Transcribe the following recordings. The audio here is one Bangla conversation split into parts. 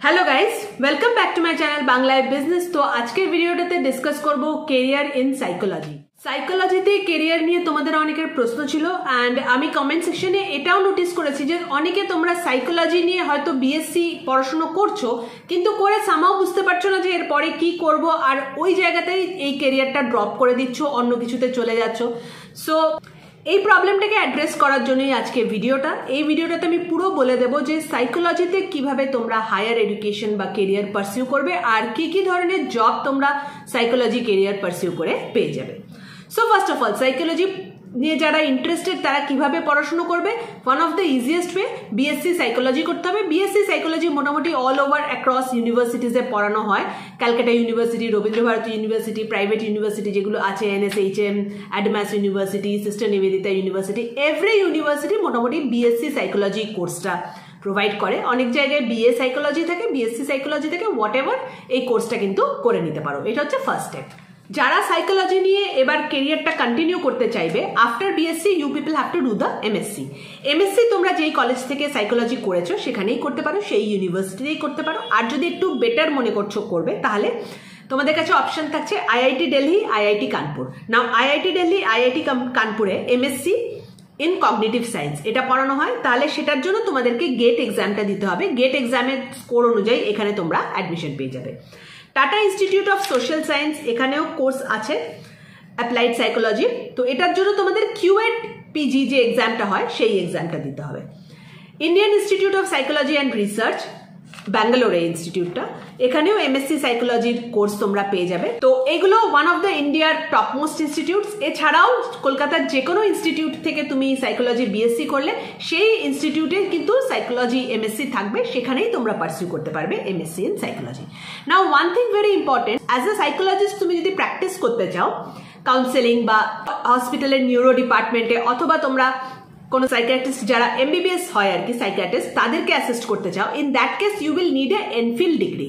Hello guys, welcome back to my channel बांग्लाয় বিজনেস। তো আজকের ভিডিওটাতে ডিসকাস করব কেরিয়ার ইন সাইকোলজি। সাইকোলজিতে কেরিয়ার নিয়ে তোমাদের অনেকের প্রশ্ন ছিল এন্ড আমি কমেন্ট সেকশনে এটাও নোটিস করেছি যে অনেকে তোমরা সাইকোলজি নিয়ে হয়তো বিএসসি পড়াশোনা করছো কিন্তু করে সামাও বুঝতে পারছো না যে এরপরে কি করব, আর ওই জায়গাতেই এই কেরিয়ারটা ড্রপ করে দিচ্ছ, অন্য কিছুতে চলে যাচ্ছ। সো এই প্রবলেমটাকে অ্যাড্রেস করার জন্যই আজকে ভিডিওটা। এই ভিডিওটাতে আমি পুরো বলে দেবো যে সাইকোলজিতে কিভাবে তোমরা হায়ার এডুকেশন বা কেরিয়ার পারসিউ করবে আর কি কি ধরনের জব তোমরা সাইকোলজি কেরিয়ার পারসিউ করে পেয়ে যাবে। So first of all, psychology নিয়ে যারা ইন্টারেস্টেড তারা কিভাবে পড়াশোনা করবে? One of the easiest way, BSc psychology করতে হবে। বিএসসি সাইকোলজি মোটামুটি অল ওভার অ্যাক্রস ইউনিভার্সিটিজে পড়ানো হয়। Calcutta university, Rabindrabharati university, private university যেগুলো আছে, NSHM, Adamas university, sister Nivedita university, every university মোটামুটি বিএসসি সাইকোলজি কোর্সটা প্রোভাইড করে। অনেক জায়গায় বিএ সাইকোলজি থাকে, বিএসসি সাইকোলজি থেকে, হোয়াট এভার, এই কোর্সটা কিন্তু করে নিতে পারো। এটা হচ্ছে ফার্স্ট স্টেপ। যারা সাইকোলজি নিয়ে এবার কেরিয়ারটা কন্টিনিউ করতে চাইবে, after BSc you people have to do the MSc. MSc তোমরা যেই কলেজ থেকে সাইকোলজি করেছো সেখানেই করতে পারো, সেই ইউনিভার্সিটিতেই করতে পারো। আর যদি একটু বেটার মনে করছো করবে, তাহলে তোমাদের কাছে অপশন থাকছে আইআইটি দিল্লি, আইআইটি কানপুর। নাও আইআইটি দিল্লি, আইআইটি কানপুরে এমএসসি ইন কগনিটিভ সায়েন্স এটা পড়ানো হয়। তাহলে সেটার জন্য তোমাদেরকে গেট এক্সামটা দিতে হবে। গেট এক্সামের স্কোর অনুযায়ী এখানে তোমরা অ্যাডমিশন পেয়ে যাবে। Tata institute of social science, এখানেও কোর্স আছে অ্যাপ্লাইড সাইকোলজি। তো এটার জন্য তোমাদের কিউএড পিজি যে এক্সামটা হয় সেই এক্সামটা দিতে হবে। Indian institute of psychology and research, ব্যাঙ্গালোরে ইনস্টিটিউটটা, এখানেও এমএসসি সাইকোলজির কোর্স তোমরা পেয়ে যাবে। তো এগুলো ওয়ান অফ দ্য ইন্ডিয়ার টপ মোস্ট ইনস্টিটিউটস। এছাড়াও কলকাতার যে কোনো ইনস্টিটিউট থেকে তুমি সাইকোলজি বিএসসি করলে সেই ইনস্টিটিউটে কিন্তু সাইকোলজি এমএসসি থাকবে, সেখানেই তোমরা পারসিউ করতে পারবে MSc in psychology. Now one thing very important, as a psychologist তুমি যদি প্র্যাকটিস করতে চাও কাউন্সেলিং বা হসপিটালের নিউরো ডিপার্টমেন্টে, অথবা তোমরা কোনো সাইকিয়াট্রিস্ট যারা এমবিবিএস হয় আর কি সাইকিয়াট্রিস্ট, তাদেরকে অ্যাসিস্ট করতে চাও, in that case you will need a MPhil degree.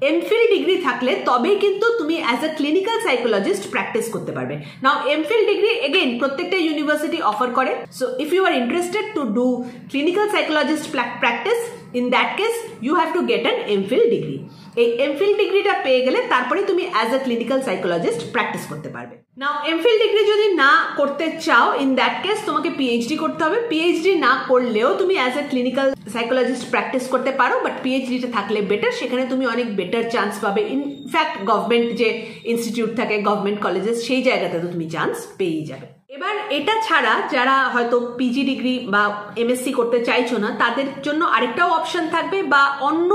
MPhil degree থাকলে তবেই কিন্তু তুমি as a clinical psychologist practice করতে পারবে। নাও এমফিল ডিগ্রি এগেইন প্রত্যেকটা ইউনিভার্সিটি অফার করে। So if you are interested to do clinical psychologist practice, in that case you have to get an MPhil degree. এই এমফিল ডিগ্রিটা পেয়ে গেলে তারপরে তুমি as a clinical psychologist practice করতে পারবে। নাও এমফিল ডিগ্রি যদি না করতে চাও, ইন দ্যাট কেস তোমাকে পিএইচডি করতে হবে। পিএইচডি না করলেও তুমি as a clinical psychologist practice করতে পারো, বাট পিএইচডিটা থাকলে বেটার, সেখানে তুমি অনেক বেটার চান্স পাবে। ইনফ্যাক্ট গভর্নমেন্ট যে ইনস্টিটিউট থাকে, গভর্নমেন্ট কলেজেস, সেই জায়গাতে তো তুমি চান্স পেয়েই যাবে। এবার এটা ছাড়া যারা হয়তো পিজি ডিগ্রি বা এমএসসি করতে চাইছো না, তাদের জন্য আরেকটাও অপশন থাকবে, বা অন্য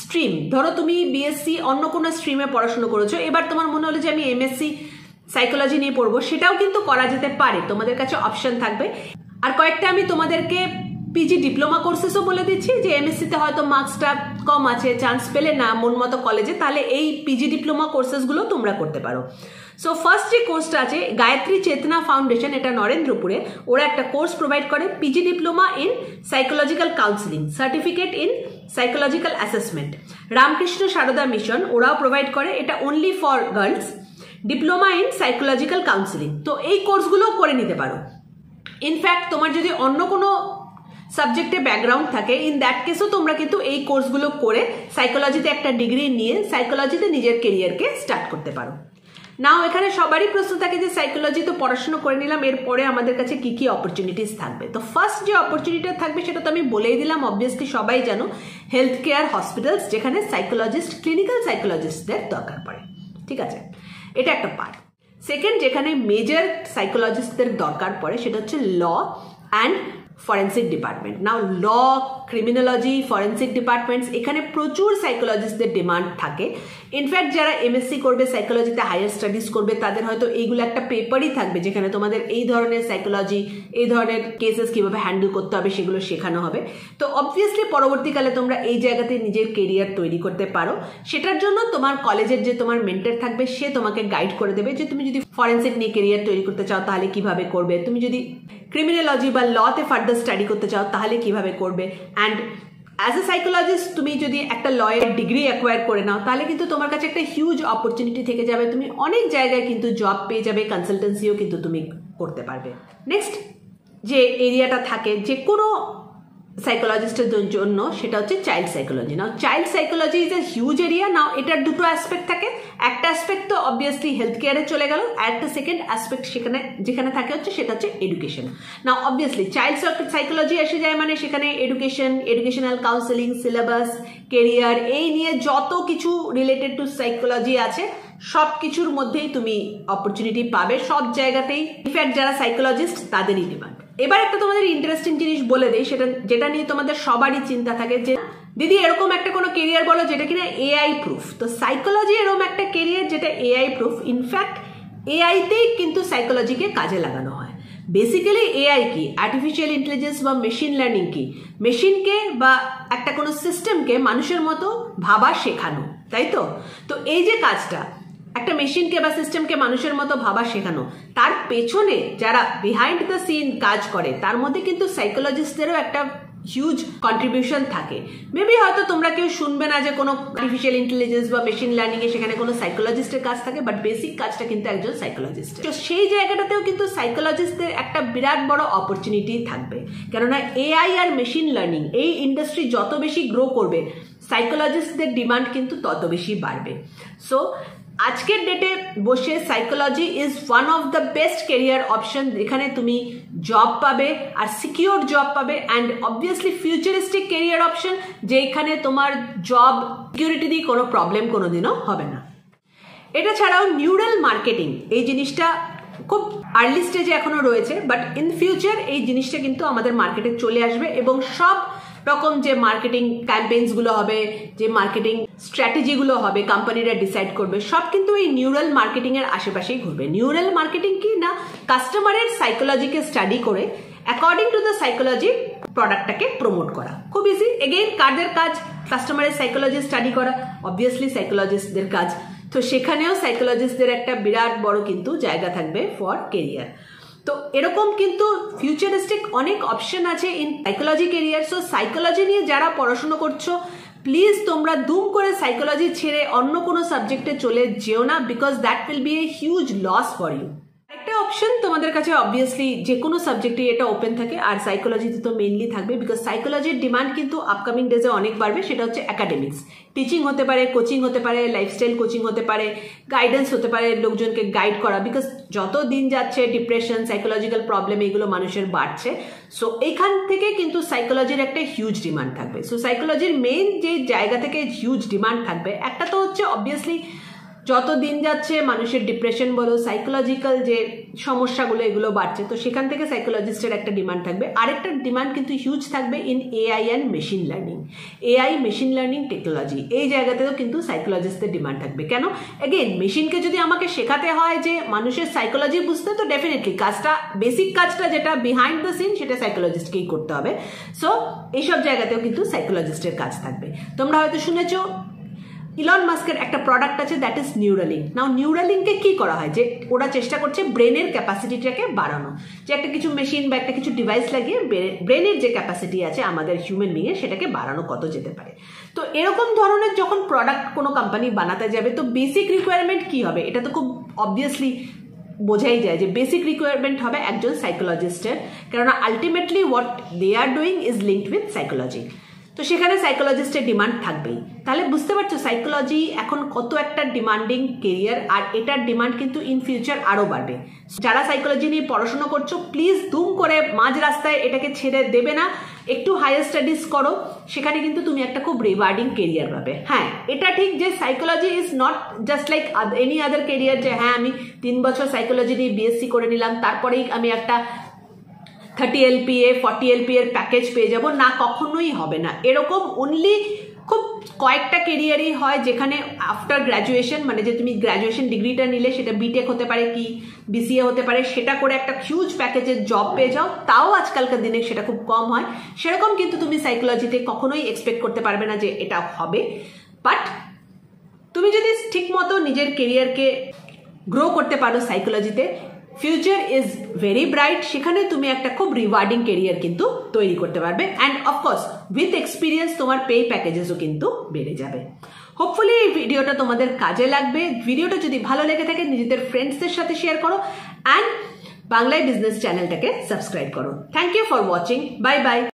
স্ট্রিম, ধরো তুমি বিএসসি অন্য কোনো স্ট্রিমে পড়াশোনা করেছো, এবার তোমার মনে হলো যে আমি এমএসসি সাইকোলজি নিয়ে পড়বো, সেটাও কিন্তু করা যেতে পারে। তোমাদের কাছে অপশন থাকবে। আর কয়েকটা আমি তোমাদেরকে পিজি ডিপ্লোমা কোর্সেসও বলে দিচ্ছি, যে এমএসসিতে হয়তো মার্কসটা কম আছে, চান্স পেলে না মন মতো কলেজে, তাহলে এই পিজি ডিপ্লোমা কোর্সেসগুলো তোমরা করতে পারো। সো ফার্স্ট যে কোর্সটা আছে গায়ত্রী চেতনা ফাউন্ডেশন, এটা নরেন্দ্রপুরে, ওরা একটা কোর্স প্রোভাইড করে, PG diploma in psychological counselling, certificate in psychological assessment. Ramakrishna Sarada Mission ওরাও প্রোভাইড করে, এটা only for girls, diploma in psychological counselling. তো এই কোর্সগুলো করে নিতে পারো। ইনফ্যাক্ট তোমার যদি অন্য কোনো সাবজেক্টে ব্যাকগ্রাউন্ড থাকে, ইন দ্যাট কেসও তোমরা কিন্তু এই কোর্সগুলো করে সাইকোলজিতে একটা ডিগ্রি নিয়ে সাইকোলজিতে নিজের কেরিয়ারকে স্টার্ট করতে পারো। নাও এখানে সবারই প্রশ্ন থাকে যে সাইকোলজি তো পড়াশোনা করে নিলাম, এরপরে আমাদের কাছে কি কি অপরচুনিটিস থাকবে? তো ফার্স্ট যে অপরচুনিটিটা থাকবে সেটা তো আমি বলেই দিলাম, অবভিয়াসলি সবাই জানো, হেলথ কেয়ার হসপিটালস, যেখানে সাইকোলজিস্ট, ক্লিনিক্যাল সাইকোলজিস্টদের দরকার পড়ে। ঠিক আছে, এটা একটা পার্ট। সেকেন্ড, যেখানে মেজর সাইকোলজিস্টদের দরকার পড়ে সেটা হচ্ছে law and forensic department. Now law, criminology, forensic departments, এখানে প্রচুর সাইকোলজিস্টদের ডিমান্ড থাকে। ইনফ্যাক্ট যারা এমএসসি করবে, সাইকোলজিতে হায়ার স্টাডিজ করবে, তাদের হয়তো এইগুলো একটা পেপারই থাকবে যেখানে তোমাদের এই ধরনের সাইকোলজি, এই ধরনের কেসেস কিভাবে হ্যান্ডেল করতে হবে সেগুলো শেখানো হবে। তো অবভিয়াসলি পরবর্তীকালে তোমরা এই জায়গাতে নিজের কেরিয়ার তৈরি করতে পারো। সেটার জন্য তোমার কলেজের যে তোমার মেন্টর থাকবে, সে তোমাকে গাইড করে দেবে যে তুমি যদি ফরেন্সিক নিয়ে কেরিয়ার তৈরি করতে চাও তাহলে কিভাবে করবে, তুমি যদি ক্রিমিনোলজি বা লতে ফার্দার স্টাডি করতে চাও তাহলে কিভাবে করবে। অ্যান্ড অ্যাজ এ সাইকোলজিস্ট তুমি যদি একটা লয়ের ডিগ্রি অ্যাকোয়ার করে নাও, তাহলে কিন্তু তোমার কাছে একটা হিউজ অপরচুনিটি থেকে যাবে, তুমি অনেক জায়গায় কিন্তু জব পেয়ে যাবে, কনসালটেন্সিও কিন্তু তুমি করতে পারবে। নেক্সট যে এরিয়াটা থাকে, যে কোনো সাইকোলজিস্টের জন্য, সেটা হচ্ছে child psychology. Now child psychology is a huge area. Now এটার দুটো অ্যাসপেক্ট থাকে, একটা অ্যাসপেক্ট তো অবভিয়াসলি হেলথ কেয়ারে চলে গেল, আর একটা সেকেন্ড অ্যাসপেক্ট যেখানে থাকে হচ্ছে সেটা হচ্ছে এডুকেশন। নাও অবভিয়াসলি চাইল্ড সাইকোলজি এসে যায় মানে সেখানে এডুকেশনাল কাউন্সেলিং, সিলেবাস, কেরিয়ার, এই নিয়ে যত কিছু রিলেটেড টু সাইকোলজি আছে সব কিছুর মধ্যেই তুমি অপরচুনিটি পাবে, সব জায়গাতেই। ইনফ্যাক্ট যারা সাইকোলজিস্ট তাদেরই ডিমান্ড। এবার একটা তোমাদের ইন্টারেস্টিং জিনিস বলে দেই, যেটা নিয়ে তোমাদের সবারই চিন্তা থাকে যে দিদি এরকম একটা কোনো কেরিয়ার বলো যেটা কিনা এআই প্রুফ। তো সাইকোলজি এরকম একটা কেরিয়ার যেটা এআই প্রুফ। ইনফ্যাক্ট এআইতেই কিন্তু সাইকোলজিকে কাজে লাগানো হয়। বেসিক্যালি এআই কি, আর্টিফিশিয়াল ইন্টেলিজেন্স বা মেশিন লার্নিং কি, মেশিনকে বা একটা কোনো সিস্টেমকে মানুষের মতো ভাবা শেখানো, তাই তো? তো এই যে কাজটা, একটা মেশিনকে বা সিস্টেমকে মানুষের মতো ভাবা শেখানো, তার পেছনে যারা বিহাইন্ড দ্য সিন কাজ করে তার মধ্যে কিন্তু সাইকোলজিস্টদেরও একটা হিউজ কন্ট্রিবিউশন থাকে। মেবি হয়তো তোমরা কেউ শুনবে না যে কোনো আর্টিফিশিয়াল ইন্টেলিজেন্স বা মেশিন লার্নিং এ সেখানে কোনো সাইকোলজিস্টের কাজ থাকে, বাট বেসিক কাজটা কিন্তু একজন সাইকোলজিস্ট। তো সেই জায়গাটাতেও কিন্তু সাইকোলজিস্টদের একটা বিরাট বড় অপরচুনিটি থাকবে, কেননা এআই আর মেশিন লার্নিং এই ইন্ডাস্ট্রি যত বেশি গ্রো করবে সাইকোলজিস্টদের ডিমান্ড কিন্তু তত বেশি বাড়বে। সো আজকের ডেটে বসে psychology is one of the best career option, যেখানে তুমি জব পাবে আর সিকিউর জব পাবে, and obviously futuristic career option, যেখানে তোমার জব সিকিউরিটি দিয়ে কোনো প্রবলেম কোনোদিনও হবে না। এটা ছাড়াও নিউরাল মার্কেটিং এই জিনিসটা খুব আর্লি স্টেজে এখনো রয়েছে, বাট ইন ফিউচার এই জিনিসটা কিন্তু আমাদের মার্কেটে চলে আসবে, এবং সব রকম যে মার্কেটিং ক্যাম্পেইনসগুলো হবে, যে মার্কেটিং স্ট্র্যাটেজিগুলো হবে কোম্পানিরা ডিসাইড করবে, সব কিন্তু এই নিউরাল মার্কেটিং এর আশেপাশেই ঘুরবে। নিউরাল মার্কেটিং কি না, কাস্টমারের সাইকোলজিকে স্টাডি করে অ্যাকর্ডিং টু দ্য সাইকোলজি প্রোডাক্টটাকে প্রমোট করা। খুব ইজি। এগেইন কাদের কাজ কাস্টমারের সাইকোলজি স্টাডি করা? অবভিয়াসলি সাইকোলজিস্টদের কাজ। তো সেখানেও সাইকোলজিস্টদের একটা বিরাট বড় কিন্তু জায়গা থাকবে ফর কেরিয়ার। তো এরকম কিন্তু ফিউচারিস্টিক অনেক অপশন আছে in psychology career. So psychology নিয়ে যারা পড়াশোনা করছো, প্লিজ তোমরা দুম করে সাইকোলজি ছেড়ে অন্য কোনো সাবজেক্টে চলে যেও না, because that will be a huge loss for you. একটা অপশন তোমাদের কাছে অবভিয়াসলি যে কোনো সাবজেক্টে এটা ওপেন থাকে, আর সাইকোলজিতে তো মেইনলি থাকবে, বিকজ সাইকোলজির ডিমান্ড কিন্তু আপকামিং ডেজে অনেক বাড়বে। সেটা হচ্ছে একাডেমিক্স, টিচিং হতে পারে, কোচিং হতে পারে, লাইফস্টাইল কোচিং হতে পারে, গাইডেন্স হতে পারে, লোকজনকে গাইড করা, বিকজ যত দিন যাচ্ছে ডিপ্রেশন, সাইকোলজিক্যাল প্রবলেম এগুলো মানুষের বাড়ছে। সো এইখান থেকে কিন্তু সাইকোলজির একটা হিউজ ডিমান্ড থাকবে। সো সাইকোলজির মেইন যে জায়গা থেকে হিউজ ডিমান্ড থাকবে, একটা তো হচ্ছে অবভিয়াসলি যত দিন যাচ্ছে মানুষের ডিপ্রেশন বলো, সাইকোলজিক্যাল যে সমস্যাগুলো এগুলো বাড়ছে, তো সেখান থেকে সাইকোলজিস্টের একটা ডিমান্ড থাকবে। আরেকটা ডিমান্ড কিন্তু হিউজ থাকবে in AI and machine learning, AI machine learning technology, এই জায়গাতেও কিন্তু সাইকোলজিস্টের ডিমান্ড থাকবে। কেন? এগেইন মেশিনকে যদি আমাকে শেখাতে হয় যে মানুষের সাইকোলজি বুঝতে, তো ডেফিনেটলি কাজটা, বেসিক কাজটা যেটা বিহাইন্ড দ্য সিন, সেটা সাইকোলজিস্টকেই করতে হবে। সো এইসব জায়গাতেও কিন্তু সাইকোলজিস্টের কাজ থাকবে। তোমরা হয়তো শুনেছো ইলন মাস্কের একটা প্রোডাক্ট আছে, দ্যাট ইজ নিউরালিঙ্ক। নাও নিউরালিঙ্কে কি করা হয়, যে ওরা চেষ্টা করছে ব্রেনের ক্যাপাসিটিটাকে বাড়ানো, যে একটা কিছু মেশিন বা একটা কিছু ডিভাইস লাগিয়ে ব্রেনের যে ক্যাপাসিটি আছে আমাদের হিউম্যান বিংয়ের, সেটাকে বাড়ানো কত যেতে পারে। তো এরকম ধরনের যখন প্রোডাক্ট কোনো কোম্পানি বানাতে যাবে, তো বেসিক রিকোয়ারমেন্ট কি হবে? এটা তো খুব অবভিয়াসলি বোঝাই যায় যে বেসিক রিকোয়ারমেন্ট হবে একজন সাইকোলজিস্টের, কেননা ultimately what they are doing is linked with psychology. তো সেখানে সাইকোলজিস্টের ডিমান্ড থাকবেই। তাহলে বুঝতে পারছো সাইকোলজি এখন কত একটা ডিমান্ডিং কেরিয়ার, আর এটার ডিমান্ড কিন্তু ইন ফিউচার আরও বাড়বে। যারা সাইকোলজি নিয়ে পড়াশোনা করছো, প্লিজ দুম করে মাঝ রাস্তায় এটাকে ছেড়ে দেবে না, একটু হায়ার স্টাডিজ করো, সেখানে কিন্তু তুমি একটা খুব রিওয়ার্ডিং কেরিয়ার পাবে। হ্যাঁ, এটা ঠিক যে psychology is not just like any other career, যে হ্যাঁ আমি 3 বছর সাইকোলজি নিয়ে বিএসসি করে নিলাম, তারপরেই আমি একটা 30 LPA 40 LPA এর প্যাকেজ পেয়ে যাব না, কখনোই হবে না। এরকম অনলি খুব কয়েকটা কেরিয়ারই হয় যেখানে আফটার গ্র্যাজুয়েশন, মানে যে তুমি গ্র্যাজুয়েশন ডিগ্রিটা নিলে, সেটা বিটেক হতে পারে কি বিসিএ হতে পারে, সেটা করে একটা হিউজ প্যাকেজের জব পেয়ে যাও। তাও আজকালকার দিনে সেটা খুব কম হয়। সেরকম কিন্তু তুমি সাইকোলজিতে কখনোই এক্সপেক্ট করতে পারবে না যে এটা হবে। বাট তুমি যদি ঠিক মতো নিজের কেরিয়ারকে গ্রো করতে পারো সাইকোলজিতে, ফিউচার ইজ ভেরি ব্রাইট। সেখানে তুমি একটা খুব রিওয়ার্ডিং কেরিয়ার কিন্তু তৈরি করতে পারবে, অ্যান্ড অফকোর্স উইথ এক্সপিরিয়েন্স তোমার পে প্যাকেজেসও কিন্তু বেড়ে যাবে। হোপফুলি এই ভিডিওটা তোমাদের কাজে লাগবে। ভিডিওটা যদি ভালো লেগে থাকে নিজেদের ফ্রেন্ডসদের সাথে শেয়ার করো, অ্যান্ড বাংলায় বিজনেস চ্যানেলটাকে সাবস্ক্রাইব করো। Thank you for watching. Bye by.